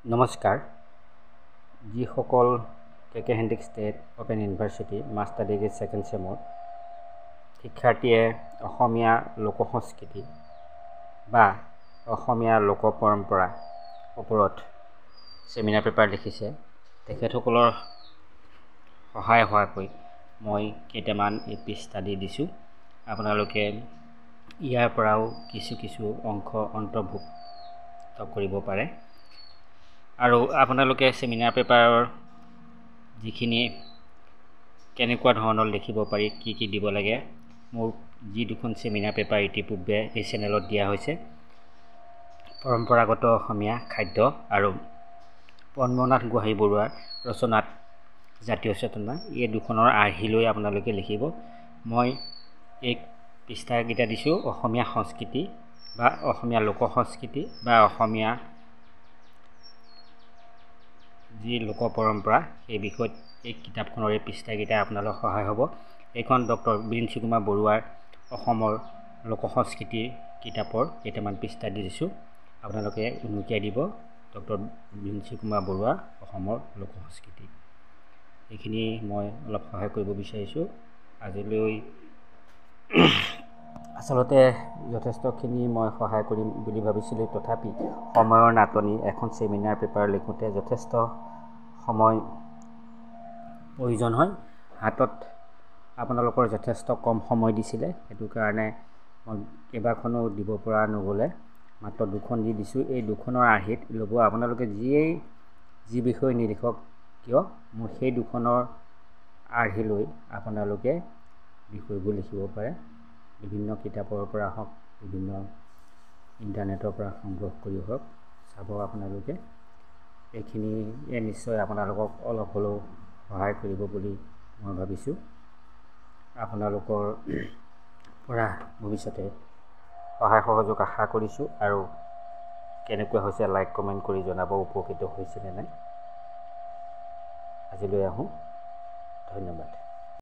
নমস্কাৰ যিসকল KK Handiqui state open university master degree second চেমৰ শিক্ষাৰ্থীয়ে অসমীয়া লোক সংস্কৃতি বা অসমীয়া লোক পৰম্পৰা ওপৰত চেমিনাৰ পেপাৰ লিখিছে তেখেতসকলৰ সহায় হোৱাকৈ মই কেইটামান এপি ষ্টাডি দিছোঁ। আপোনালোকে ইয়াৰ পৰাও কিছু অংশ অন্তৰ্ভুক্ত কৰিব পাৰে আৰু আপোনালোকে চেমিনাৰ পেপাৰৰ যিখিনি কেনেকুৱা ধৰণৰ লিখিব পাৰি কি দিব লাগে মোৰ যি দুখন চেমিনাৰ পেপাৰ ইতিপূৰ্বে এই চেনেলত দিয়া হৈছে পৰম্পৰাগত অসমীয়া খাদ্য আৰু পদ্মনাথ গোহাঁই বৰুৱাৰ ৰচনাত জাতীয় চেতনা এই দুখনৰ আৰ্হি লৈ আপোনালোকে লিখিব। মই এই পৃষ্ঠাকেইটা দিছোঁ অসমীয়া সংস্কৃতি বা অসমীয়া লোক সংস্কৃতি বা অসমীয়া যি লোক পৰম্পৰা সেই বিষয়ত এই কিতাপখনৰ এই পৃষ্ঠাকেইটা আপোনালোকৰ সহায় হ'ব। এইখন ডক্টৰ বিৰিঞ্চি কুমাৰ বৰুৱাৰ অসমৰ লোক সংস্কৃতিৰ কিতাপৰ কেইটামান পৃষ্ঠা দিছোঁ। আপোনালোকে উনুকিয়াই দিব ডক্টৰ বিৰিঞ্চি কুমাৰ বৰুৱাৰ অসমৰ লোক সংস্কৃতি। এইখিনি মই অলপ সহায় কৰিব বিচাৰিছোঁ। আজিলৈ আচলতে যথেষ্টখিনি মই সহায় কৰিম বুলি ভাবিছিলোঁ, তথাপি সময়ৰ নাটনি এখন চেমিনাৰ পেপাৰ লিখোঁতে যথেষ্ট সময় প্ৰয়োজন হয়। হাতত আপোনালোকৰ যথেষ্ট কম সময় দিছিলে, সেইটো কাৰণে মই কেইবাখনো দিব পৰা নগ'লে মাত্ৰ দুখন দি দিছোঁ। এই দুখনৰ আৰ্হিত ল'ব আপোনালোকে যি বিষয় নিলিখক কিয় মোৰ সেই দুখনৰ আৰ্হি লৈ আপোনালোকে বিষয়বোৰ লিখিব পাৰে। বিভিন্ন কিতাপৰ পৰা হওক বিভিন্ন ইণ্টাৰনেটৰ পৰা সংগ্ৰহ কৰি হওক চাব আপোনালোকে। এইখিনিয়ে নিশ্চয় আপোনালোকক অলপ হ'লেও সহায় কৰিব বুলি মই ভাবিছোঁ। আপোনালোকৰ পৰা ভৱিষ্যতে সহায় সহযোগ আশা কৰিছোঁ আৰু কেনেকুৱা হৈছে লাইক কমেণ্ট কৰি জনাব উপকৃত হৈছেনে নাই। আজিলৈ আহোঁ, ধন্যবাদ।